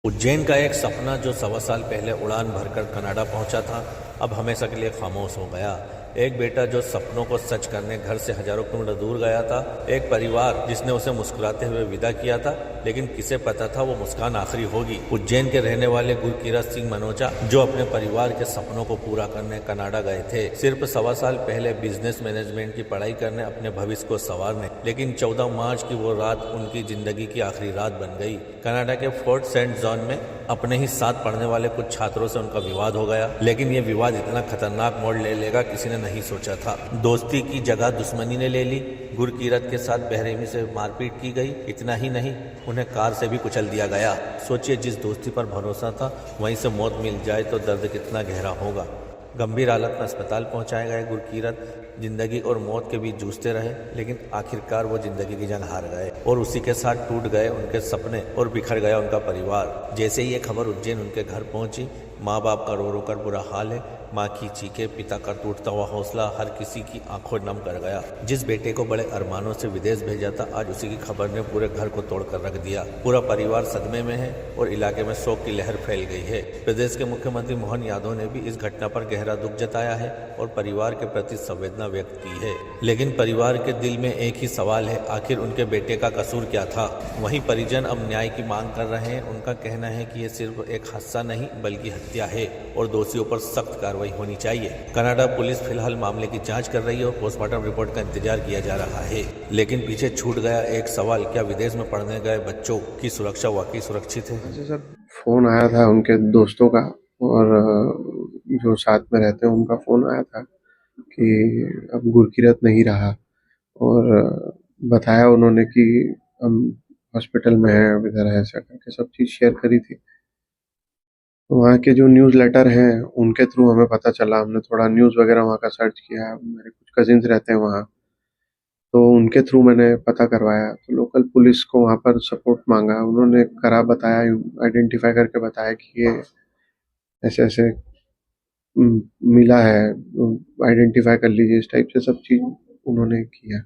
उज्जैन का एक सपना जो 1.25 साल पहले उड़ान भरकर कनाडा पहुंचा था, अब हमेशा के लिए खामोश हो गया। एक बेटा जो सपनों को सच करने घर से हजारों किलोमीटर दूर गया था, एक परिवार जिसने उसे मुस्कुराते हुए विदा किया था, लेकिन किसे पता था वो मुस्कान आखिरी होगी। उज्जैन के रहने वाले गुरकीरत सिंह मनोचा जो अपने परिवार के सपनों को पूरा करने कनाडा गए थे, सिर्फ 1.25 साल पहले बिजनेस मैनेजमेंट की पढ़ाई करने, अपने भविष्य को संवारने, लेकिन 14 मार्च की वो रात उनकी जिंदगी की आखिरी रात बन गई। कनाडा के फोर्ट सेंट जॉन में अपने ही साथ पढ़ने वाले कुछ छात्रों से उनका विवाद हो गया, लेकिन ये विवाद इतना खतरनाक मोड़ ले लेगा किसी ने नहीं सोचा था। दोस्ती की जगह दुश्मनी ने ले ली। गुरकीरत के साथ बेरहमी से मारपीट की गई। इतना ही नहीं, उन्हें कार से भी कुचल दिया गया। सोचिए, जिस दोस्ती पर भरोसा था वहीं से मौत मिल जाए तो दर्द कितना गहरा होगा। गंभीर हालत में अस्पताल पहुंचाए गए गुरकीरत जिंदगी और मौत के बीच जूझते रहे, लेकिन आखिरकार वो जिंदगी की जंग हार गए और उसी के साथ टूट गए उनके सपने और बिखर गया उनका परिवार। जैसे ही ये खबर उज्जैन उनके घर पहुंची, माँ बाप का रो रो कर बुरा हाल है। माँ की चीखें, पिता का टूटता हुआ हौसला हर किसी की आंखों नम कर गया। जिस बेटे को बड़े अरमानों से विदेश भेजा था, आज उसी की खबर ने पूरे घर को तोड़कर रख दिया। पूरा परिवार सदमे में है और इलाके में शोक की लहर फैल गई है। प्रदेश के मुख्यमंत्री मोहन यादव ने भी इस घटना पर गहरा दुख जताया है और परिवार के प्रति संवेदना व्यक्त की है। लेकिन परिवार के दिल में एक ही सवाल है, आखिर उनके बेटे का कसूर क्या था? वहीं परिजन अब न्याय की मांग कर रहे हैं। उनका कहना है कि ये सिर्फ एक हादसा नहीं बल्कि हत्या है और दोषियों पर सख्त कार्रवाई होनी चाहिए। कनाडा पुलिस फिलहाल मामले की जांच कर रही है और पोस्टमार्टम रिपोर्ट का इंतजार किया जा रहा है। लेकिन पीछे छूट गया एक सवाल, क्या विदेश में पढ़ने गए बच्चों की सुरक्षा वाकई सुरक्षित है? सर, फोन आया था उनके दोस्तों का और जो साथ में रहते हैं उनका फोन आया था कि अब गुरकीरत नहीं रहा और बताया उन्होंने कि हम हॉस्पिटल में हैं, अब इधर है, ऐसा करके सब चीज़ शेयर करी थी। वहाँ के जो न्यूज़ लेटर हैं उनके थ्रू हमें पता चला। हमने थोड़ा न्यूज़ वगैरह वहाँ का सर्च किया। मेरे कुछ कजिन्स रहते हैं वहाँ, तो उनके थ्रू मैंने पता करवाया। तो लोकल पुलिस को वहाँ पर सपोर्ट मांगा, उन्होंने करा, बताया, आइडेंटिफाई करके बताया कि ये ऐसे ऐसे मिला है, आइडेंटिफाई कर लीजिए, इस टाइप से सब चीज उन्होंने किया।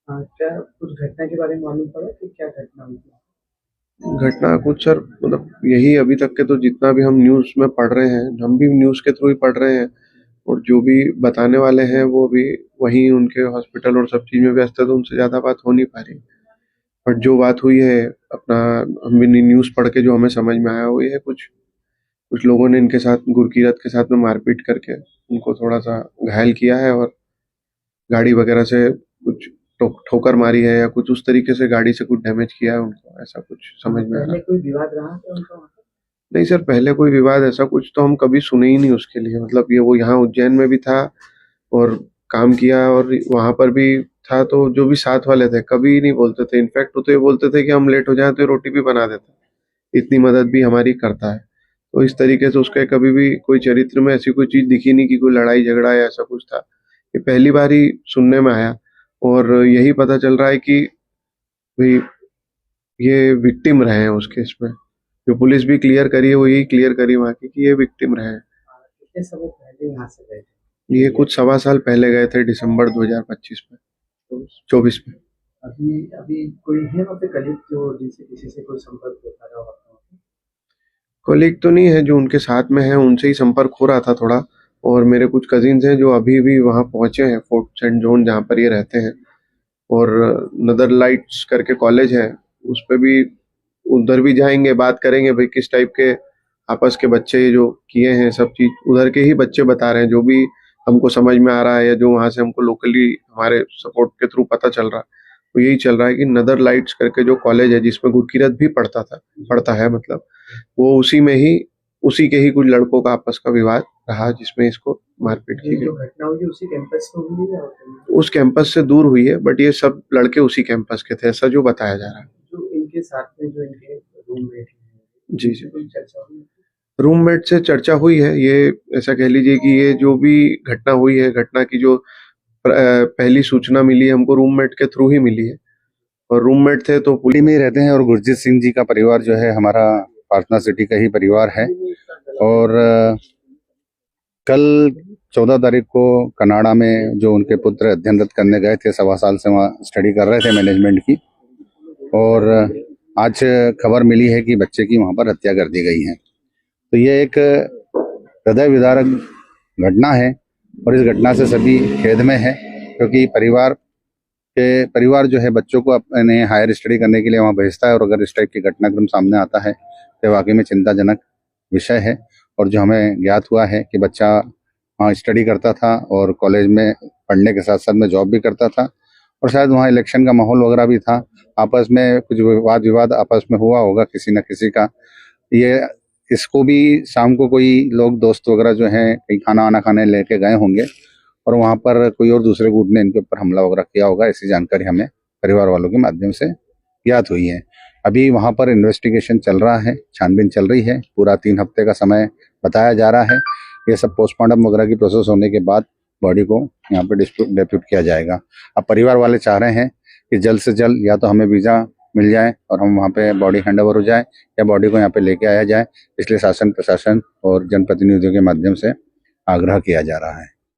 क्या कुछ घटना के बारे में मालूम पड़ा कि क्या घटना हुई थी? घटना कुछ सर, मतलब यही अभी तक के तो जितना भी हम न्यूज़ में पढ़ रहे हैं, हम भी न्यूज़ के थ्रू ही पढ़ रहे हैं और जो भी बताने वाले हैं वो भी वहीं उनके हॉस्पिटल और सब चीज़ में व्यस्त है, तो उनसे ज़्यादा बात हो नहीं पा रही। बट जो बात हुई है, अपना हम भी न्यूज़ पढ़ के जो हमें समझ में आया वो ये है, कुछ कुछ लोगों ने इनके साथ, गुरकीरत के साथ में मारपीट करके उनको थोड़ा सा घायल किया है और गाड़ी वगैरह से कुछ ठोकर मारी है या कुछ उस तरीके से गाड़ी से कुछ डैमेज किया है उनको, ऐसा कुछ समझ में आ रहा है। कोई विवाद रहा था उनका? नहीं सर, पहले कोई विवाद ऐसा कुछ तो हम कभी सुने ही नहीं उसके लिए। मतलब ये वो यहाँ उज्जैन में भी था और काम किया और वहां पर भी था, तो जो भी साथ वाले थे कभी नहीं बोलते थे। इनफैक्ट वो तो ये बोलते थे कि हम लेट हो जाए तो ये रोटी भी बना देता, इतनी मदद भी हमारी करता है। तो इस तरीके से उसके कभी भी कोई चरित्र में ऐसी कोई चीज दिखी नहीं कि कोई लड़ाई झगड़ा या ऐसा कुछ था। ये पहली बार ही सुनने में आया और यही पता चल रहा है कि भाई ये विक्टिम रहे हैं उस केस में। जो पुलिस भी क्लियर करी है वो यही क्लियर करी वहाँ की कि ये विक्टिम रहे हैं। कितने समय पहले यहाँ से गए थे? ये कुछ 1.25 साल पहले गए थे, दिसंबर 2025 में, 24 में। अभी अभी कोई है वहाँ पे कलीग जो जिनसे किसी से कोई संपर्क होता रहा हो? कलीग तो नहीं है, जो उनके साथ में है उनसे ही संपर्क हो रहा था थोड़ा। और मेरे कुछ कजिन्स हैं जो अभी भी वहाँ पहुंचे हैं, फोर्ट सेंट जॉन जहाँ पर ये रहते हैं। और नदर लाइट्स करके कॉलेज है, उस पर भी उधर भी जाएंगे, बात करेंगे भाई किस टाइप के आपस के बच्चे जो किए हैं, सब चीज उधर के ही बच्चे बता रहे हैं, जो भी हमको समझ में आ रहा है या जो वहाँ से हमको लोकली हमारे सपोर्ट के थ्रू पता चल रहा है, तो यही चल रहा है कि नदर लाइट्स करके जो कॉलेज है जिसमें गुरकीरत भी पढ़ता है, मतलब वो उसी में ही, उसी के ही कुछ लड़कों का आपस का विवाद रहा जिसमें इसको मारपीट की गई। जो घटना हुई उसी कैंपस में हुई है? उस कैंपस से दूर हुई है, बट ये सब लड़के उसी कैंपस के थे, ऐसा जो बताया जा रहा है। जो इनके साथ में जो इनके रूममेट हैं, जी जी, कोई चर्चा हुई? रूममेट से चर्चा हुई है। ये ऐसा कह लीजिए कि ये जो भी घटना हुई है, घटना की जो पहली सूचना मिली है हमको रूममेट के थ्रू ही मिली है। और रूममेट थे तो पुणे में ही रहते हैं और गुरजीत सिंह जी का परिवार जो है हमारा पार्टनर सिटी का ही परिवार है। और कल 14 तारीख को कनाडा में जो उनके पुत्र अध्ययनरत करने गए थे, 1.25 साल से वहाँ स्टडी कर रहे थे मैनेजमेंट की, और आज खबर मिली है कि बच्चे की वहाँ पर हत्या कर दी गई है। तो ये एक हृदय विदारक घटना है और इस घटना से सभी खेद में है, क्योंकि परिवार जो है बच्चों को अपने हायर स्टडी करने के लिए वहाँ भेजता है, और अगर इस टाइप की घटनाक्रम सामने आता है तो वाकई में चिंताजनक विषय है। और जो हमें ज्ञात हुआ है कि बच्चा वहाँ स्टडी करता था और कॉलेज में पढ़ने के साथ साथ में जॉब भी करता था, और शायद वहाँ इलेक्शन का माहौल वगैरह भी था, आपस में कुछ वाद विवाद आपस में हुआ होगा किसी न किसी का। ये इसको भी शाम को कोई लोग दोस्त वगैरह जो हैं कहीं खाना वाना खाने लेके गए होंगे और वहाँ पर कोई और दूसरे गुट ने इनके ऊपर हमला वगैरह किया होगा, ऐसी जानकारी हमें परिवार वालों के माध्यम से ज्ञात हुई है। अभी वहाँ पर इन्वेस्टिगेशन चल रहा है, छानबीन चल रही है, पूरा 3 हफ्ते का समय बताया जा रहा है। ये सब पोस्टमार्टम वगैरह की प्रोसेस होने के बाद बॉडी को यहाँ पे डिस्ट्रीब्यूट किया जाएगा। अब परिवार वाले चाह रहे हैं कि जल्द से जल्द या तो हमें वीज़ा मिल जाए और हम वहाँ पे बॉडी हैंड ओवर हो जाए, या बॉडी को यहाँ पे लेके आया जाए। इसलिए शासन प्रशासन और जनप्रतिनिधियों के माध्यम से आग्रह किया जा रहा है।